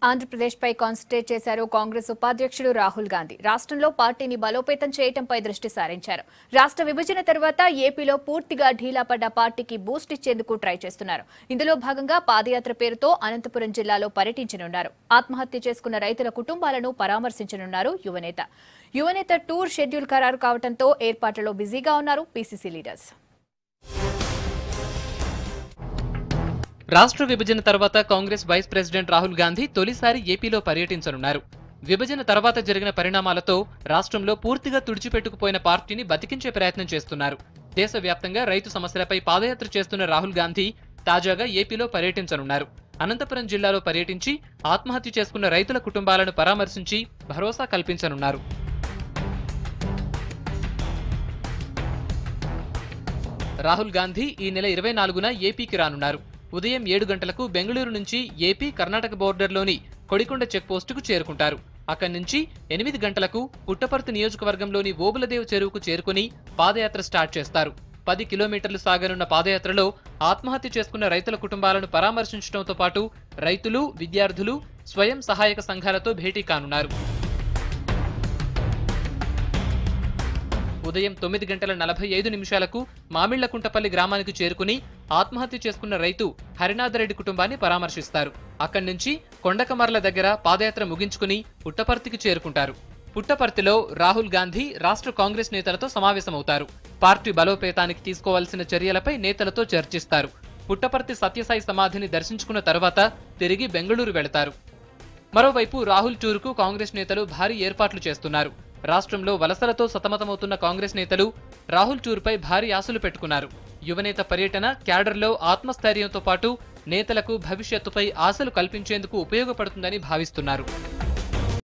ఆంధ్రప్రదేశ్పై concentrate చేశారు కాంగ్రెస్ ఉపాధ్యక్షుడు రాహుల్ గాంధీ. రాష్ట్రంలో పార్టీని బలోపేతం చేయడంపై దృష్టి సారించారు. రాష్ట్ర విభజన తర్వాత ఏపీలో పూర్తిగా ఢీలా పడ్డ పార్టీకి బూస్ట్ ఇచ్చేందుకు ట్రై చేస్తున్నారు. ఇందులో భాగంగా పాదయాత్ర పేరుతో అనంతపురం జిల్లాలో పర్యటించనున్నారు. ఆత్మహత్య చేసుకున్న రైతుల కుటుంబాలను పరామర్శించనున్నారు యువనేత టూర్ షెడ్యూల్ ఖరారు కావడంతో ఏర్పాట్లలో బిజీగా ఉన్నారు పీసీసీ లీడర్స్. రాష్ట్ర విభజన తర్వాత కాంగ్రెస్ వైస్ ప్రెసిడెంట్ రాహుల్ గాంధీ తొలిసారి ఏపీలో పర్యటించనున్నారు. విభజన తర్వాత జరిగిన పరిణామాలతో రాష్ట్రంలో పూర్తిగా తుడిచిపెట్టుకుపోయిన పార్టీని బతికించే ప్రయత్నం చేస్తున్నారు. దేశవ్యాప్తంగా రైతు సమస్యలపై పాదయాత్ర చేస్తున్న రాహుల్ గాంధీ తాజాగా ఏపీలో పర్యటించనున్నారు. అనంతపురం జిల్లాలో పర్యటించి ఆత్మహత్య చేసుకున్న రైతుల కుటుంబాలను పరామర్శించి భరోసా కల్పించనున్నారు. రాహుల్ గాంధీ ఈ నెల 24న ఏపీకి రానున్నారు. ఉదయం 7 గంటలకు బెంగళూరు నుంచి ఏపీ కర్ణాటక బోర్డర్లోని కొడికొండ చెక్పోస్టుకు చేరుకుంటారు. అక్కడి నుంచి 8 గంటలకు పుట్టపర్తి నియోజకవర్గంలోని ఓబులదేవ్ చెరువుకు చేరుకుని పాదయాత్ర స్టార్ట్ చేస్తారు. 10 కిలోమీటర్లు సాగనున్న పాదయాత్రలో ఆత్మహత్య చేసుకున్న రైతుల కుటుంబాలను పరామర్శించడంతో పాటు రైతులు, విద్యార్థులు, స్వయం సహాయక సంఘాలతో భేటీ కానున్నారు. ఉదయం 9 గంటల 45 నిమిషాలకు మామిళ్లకుంటపల్లి గ్రామానికి చేరుకుని ఆత్మహత్య చేసుకున్న రైతు హరినాథరెడ్డి కుటుంబాన్ని పరామర్శిస్తారు. అక్కడి నుంచి కొండకమర్ల దగ్గర పాదయాత్ర ముగించుకుని పుట్టపర్తికి చేరుకుంటారు. పుట్టపర్తిలో రాహుల్ గాంధీ రాష్ట్ర కాంగ్రెస్ నేతలతో సమావేశమవుతారు. పార్టీ బలోపేతానికి తీసుకోవాల్సిన చర్యలపై నేతలతో చర్చిస్తారు. పుట్టపర్తి సత్యసాయి సమాధిని దర్శించుకున్న తర్వాత తిరిగి బెంగళూరు వెళతారు. మరోవైపు రాహుల్ టూర్కు కాంగ్రెస్ నేతలు భారీ ఏర్పాట్లు చేస్తున్నారు. రాష్ట్రంలో వలసలతో సతమతమవుతున్న కాంగ్రెస్ నేతలు రాహుల్ టూర్పై భారీ ఆశలు పెట్టుకున్నారు. యువనేత పర్యటన క్యాడర్లో ఆత్మస్థైర్యంతో పాటు నేతలకు భవిష్యత్తుపై ఆశలు కల్పించేందుకు ఉపయోగపడుతుందని భావిస్తున్నారు.